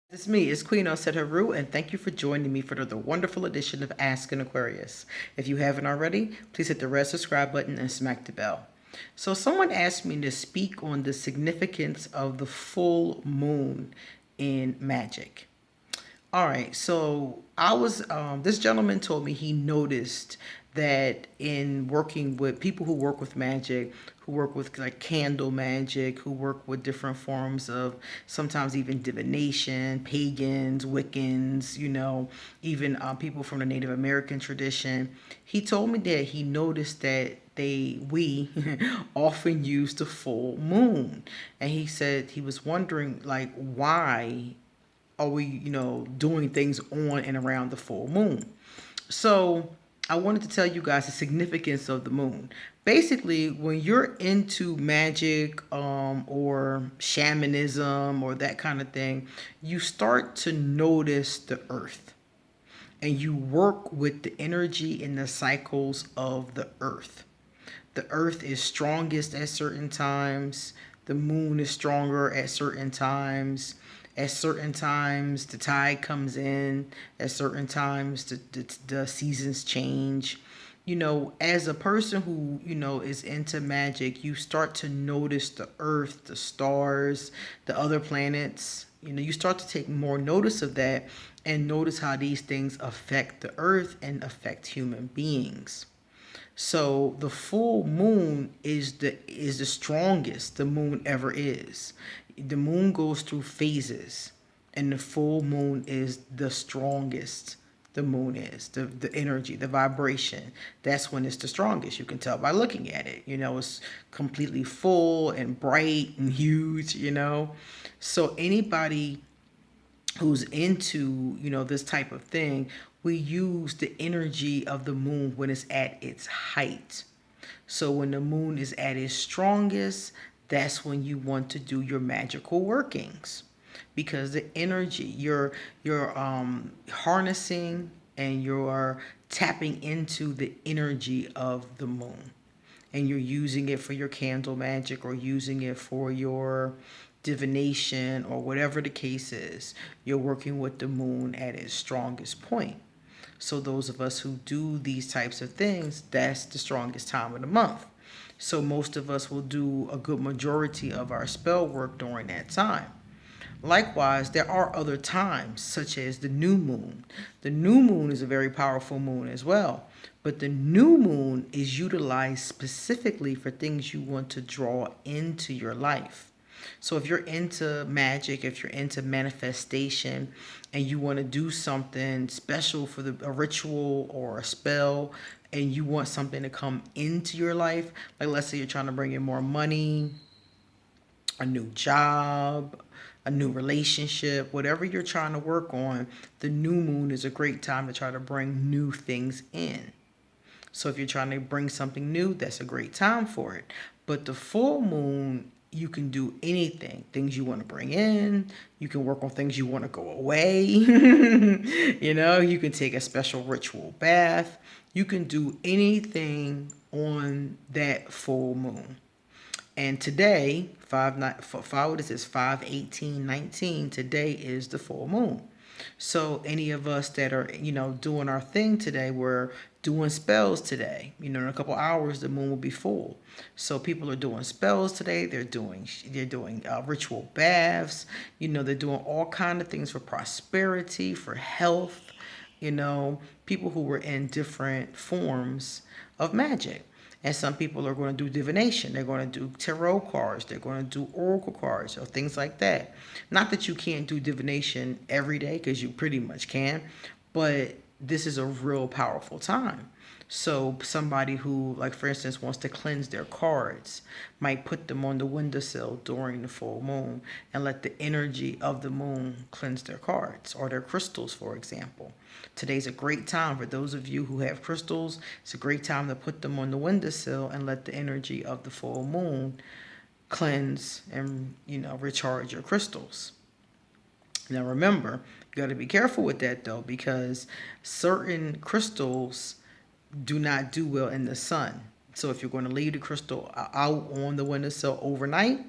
It's me, it's Queen Osetta Haru, and thank you for joining me for the wonderful edition of Ask an Aquarius. If you haven't already, please hit the red subscribe button and smack the bell. So, someone asked me to speak on the significance of the full moon in magic. All right, so this gentleman told me he noticed that in working with people who work with magic, who work with like candle magic, who work with different forms of sometimes even divination, pagans, Wiccans, even people from the Native American tradition. He told me that he noticed that we often use the full moon, and he said he was wondering like why are we, doing things on and around the full moon. So I wanted to tell you guys the significance of the moon. Basically, when you're into magic or shamanism or that kind of thing, you start to notice the earth and you work with the energy and the cycles of the earth. The earth is strongest at certain times, the moon is stronger at certain times. At certain times, the tide comes in. At certain times, the seasons change. As a person who, is into magic, you start to notice the earth, the stars, the other planets. You start to take more notice of that and notice how these things affect the earth and affect human beings. So the full moon is the strongest the moon ever is. The moon goes through phases, and the full moon is the strongest the moon is. The energy, the vibration, that's when it's the strongest. You can tell by looking at it. It's completely full and bright and huge. So anybody who's into this type of thing, we use the energy of the moon when it's at its height. So when the moon is at its strongest, that's when you want to do your magical workings, because the energy you're harnessing and you're tapping into the energy of the moon, and you're using it for your candle magic or using it for your divination or whatever the case is. You're working with the moon at its strongest point. So those of us who do these types of things, that's the strongest time of the month. So most of us will do a good majority of our spell work during that time. Likewise, there are other times, such as the new moon. The new moon is a very powerful moon as well, but the new moon is utilized specifically for things you want to draw into your life. So if you're into magic, if you're into manifestation, and you want to do something special for a ritual or a spell, and you want something to come into your life, like let's say you're trying to bring in more money, a new job, a new relationship, whatever you're trying to work on, the new moon is a great time to try to bring new things in. So if you're trying to bring something new, that's a great time for it. But the full moon, you can do anything. Things you want to bring in. You can work on things you want to go away. You can take a special ritual bath. You can do anything on that full moon. And today, what is this? 5/18/19. Today is the full moon. So any of us that are, doing our thing today, we're doing spells today. In a couple hours, the moon will be full. So people are doing spells today. They're doing ritual baths. They're doing all kind of things for prosperity, for health. People who were in different forms of magic. And some people are going to do divination. They're going to do tarot cards. They're going to do oracle cards or things like that. Not that you can't do divination every day, because you pretty much can, but this is a real powerful time. So somebody who, like for instance, wants to cleanse their cards might put them on the windowsill during the full moon and let the energy of the moon cleanse their cards or their crystals, for example. Today's a great time for those of you who have crystals. It's a great time to put them on the windowsill and let the energy of the full moon cleanse and, recharge your crystals. Now remember, you got to be careful with that though, because certain crystals do not do well in the sun. So if you're going to leave the crystal out on the windowsill overnight,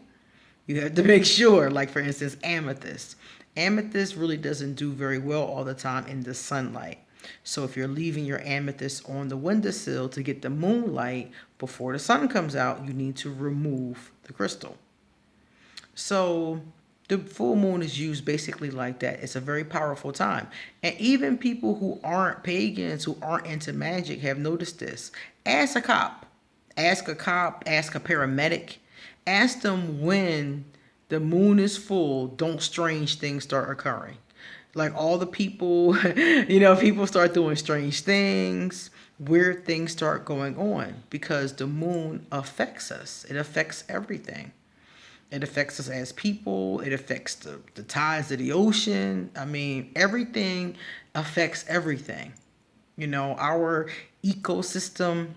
you have to make sure, like for instance, amethyst. Amethyst really doesn't do very well all the time in the sunlight. So if you're leaving your amethyst on the windowsill to get the moonlight before the sun comes out, you need to remove the crystal. So the full moon is used basically like that. It's a very powerful time. And even people who aren't pagans, who aren't into magic, have noticed this. Ask a cop. Ask a cop, ask a paramedic. Ask them when the moon is full, don't strange things start occurring. Like all the people, people start doing strange things, weird things start going on because the moon affects us. It affects everything. It affects us as people. It affects the tides of the ocean. I mean, everything affects everything. Our ecosystem,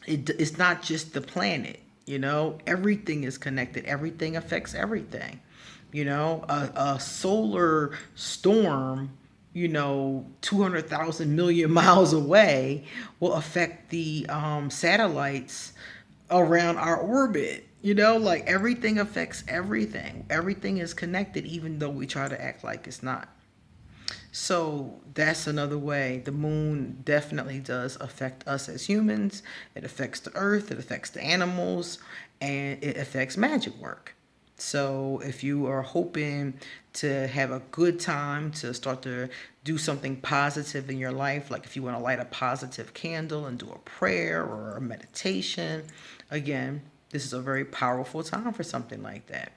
it's not just the planet. Everything is connected. Everything affects everything. A solar storm, 200,000 million miles away will affect the satellites around our orbit. Like everything affects everything. Everything is connected, even though we try to act like it's not. So that's another way. The moon definitely does affect us as humans. It affects the earth, it affects the animals, and it affects magic work. So if you are hoping to have a good time, to start to do something positive in your life, like if you want to light a positive candle and do a prayer or a meditation, again, this is a very powerful time for something like that.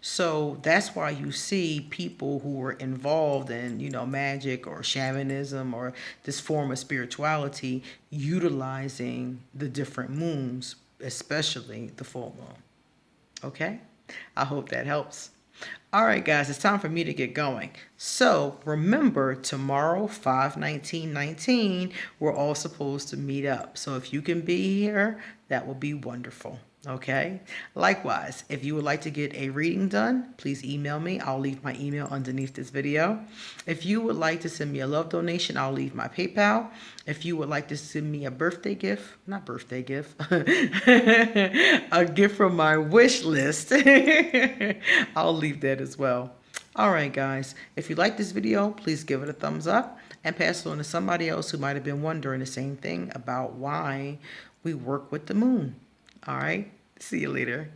So that's why you see people who are involved in, magic or shamanism or this form of spirituality utilizing the different moons, especially the full moon. Okay? I hope that helps. All right, guys, it's time for me to get going. So remember, tomorrow, 5/19/19, we're all supposed to meet up. So if you can be here, that will be wonderful. Okay. Likewise, if you would like to get a reading done, please email me. I'll leave my email underneath this video. If you would like to send me a love donation, I'll leave my PayPal. If you would like to send me a birthday gift, not birthday gift, a gift from my wish list, I'll leave that as well. All right, guys, if you like this video, please give it a thumbs up and pass it on to somebody else who might have been wondering the same thing about why we work with the moon. All right. See you later.